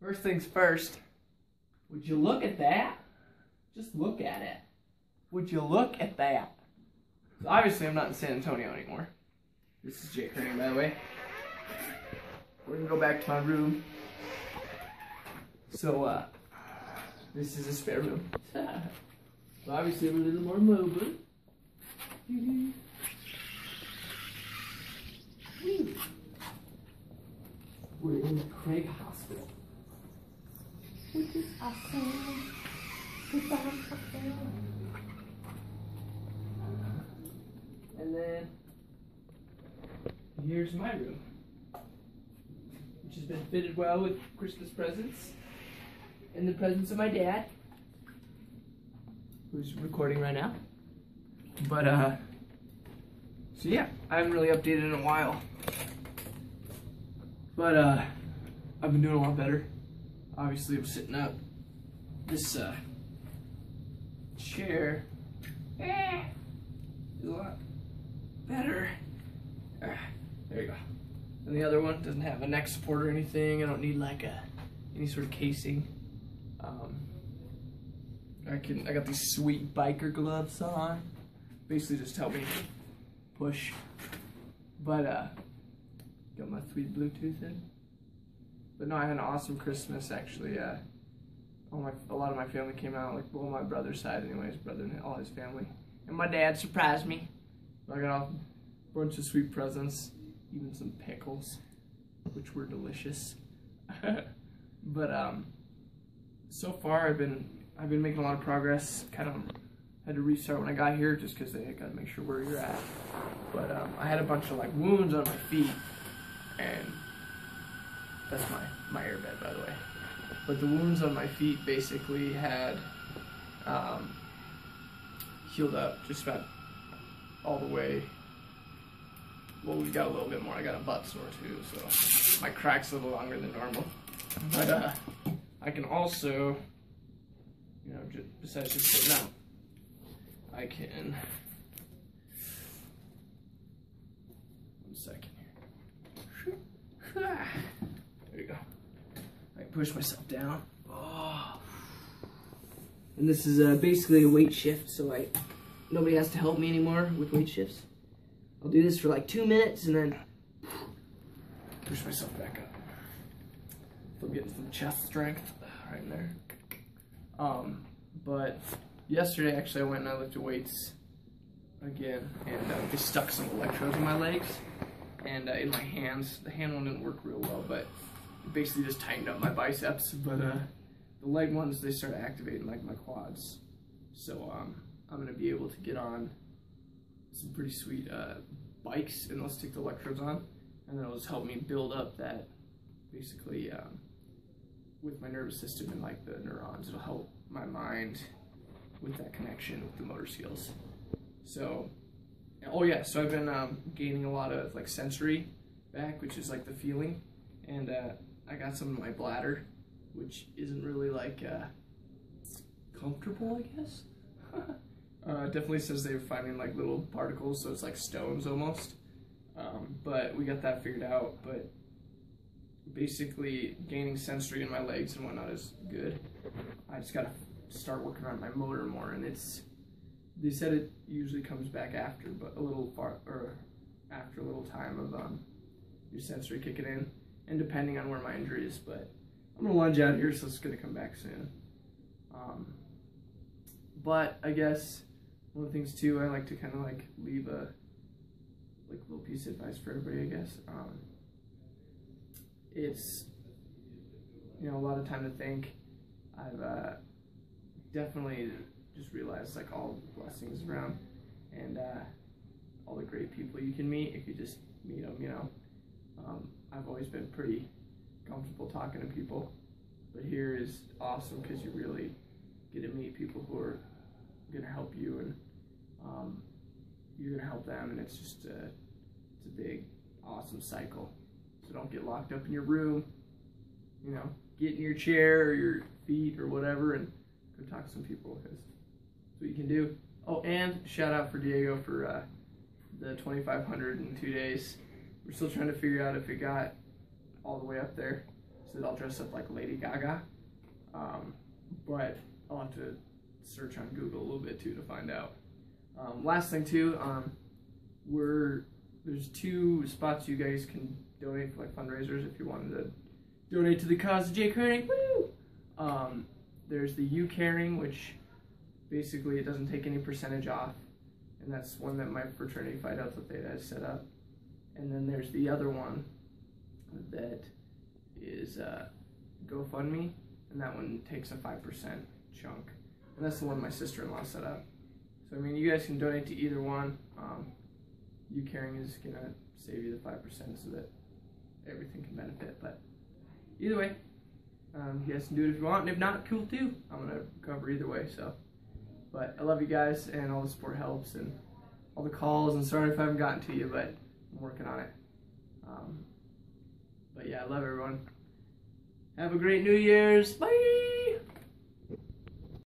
First things first, would you look at that? Just look at it. Would you look at that? So obviously I'm not in San Antonio anymore. This is Jake Herring, by the way. We're gonna go back to my room. So, this is a spare room. So obviously I'm a little more mobile. We're in Craig Hospital, which is awesome. And then here's my room, which has been fitted well with Christmas presents and the presents of my dad, who's recording right now. But so yeah, I haven't really updated in a while. But I've been doing a lot better. Obviously I'm sitting up. This chair is a lot better. There you go. And the other one doesn't have a neck support or anything. I don't need like any sort of casing. I got these sweet biker gloves on. Basically just help me push. But got my sweet Bluetooth in. But no, I had an awesome Christmas actually. A lot of my family came out, like well, my brother's side anyways, brother and all his family. And my dad surprised me. I got a bunch of sweet presents, even some pickles, which were delicious. But so far I've been making a lot of progress. Kind of had to restart when I got here just because they got to make sure where you're at. But I had a bunch of like wounds on my feet, and that's my airbed, by the way. But the wounds on my feet basically had healed up just about all the way. Well, we got a little bit more. I got a butt sore too, so my crack's a little longer than normal. But I can also, you know, besides just sitting out, I can. One second here. There you go. I can push myself down. Oh. And this is basically a weight shift, so nobody has to help me anymore with weight shifts. I'll do this for like 2 minutes and then push myself back up. So I'm getting some chest strength right in there. But yesterday actually I went and I lifted weights again, and just stuck some electrodes in my legs and in my hands. The hand one didn't work real well, but it basically just tightened up my biceps. But the leg ones, they start activating like my quads. So I'm gonna be able to get on some pretty sweet bikes, and let's take the electrodes on, and then it'll just help me build up that basically with my nervous system and like the neurons. It'll help my mind with that connection with the motor skills. So, oh yeah, so I've been gaining a lot of like sensory back, which is like the feeling, and I got some in my bladder, which isn't really like comfortable, I guess. Definitely says they were finding like little particles, so it's like stones almost. But we got that figured out. But basically, gaining sensory in my legs and whatnot is good. I just gotta start working on my motor more, and they said it usually comes back after, but after a little time of your sensory kicking in, and depending on where my injury is. But I'm gonna lunge out here, so it's gonna come back soon. But I guess one of the things too, I like to kind of like leave a little piece of advice for everybody, I guess. It's, you know, a lot of time to think. I've definitely just realized like all the blessings around, and all the great people you can meet if you just meet them, you know. I've always been pretty comfortable talking to people, but here is awesome because you really get to meet people who are gonna help you, and you're gonna help them, and it's just it's a big awesome cycle. So don't get locked up in your room, you know, get in your chair or your feet or whatever and go talk to some people, because that's what you can do. Oh, and shout out for Diego for the 2,500 in 2 days. We're still trying to figure out if it got all the way up there. so I'll dress up like Lady Gaga. But I'll have to search on Google a little bit too to find out. Last thing too, there's 2 spots you guys can donate for like fundraisers if you wanted to donate to the cause of Jay Kerning. Woo! There's the You Caring, which basically it doesn't take any percentage off, and that's one that my fraternity Phi Delta Theta has set up. And then there's the other one that is GoFundMe, and that one takes a 5% chunk, and that's the one my sister-in-law set up. So I mean, you guys can donate to either one. You Caring is gonna save you the 5% so that everything can benefit. But either way, you guys can do it if you want, and if not, cool too. I'm gonna cover either way. So, but I love you guys, and all the support helps, and all the calls. And sorry if I haven't gotten to you, but I'm working on it. But yeah, I love everyone. Have a great New Year's. Bye.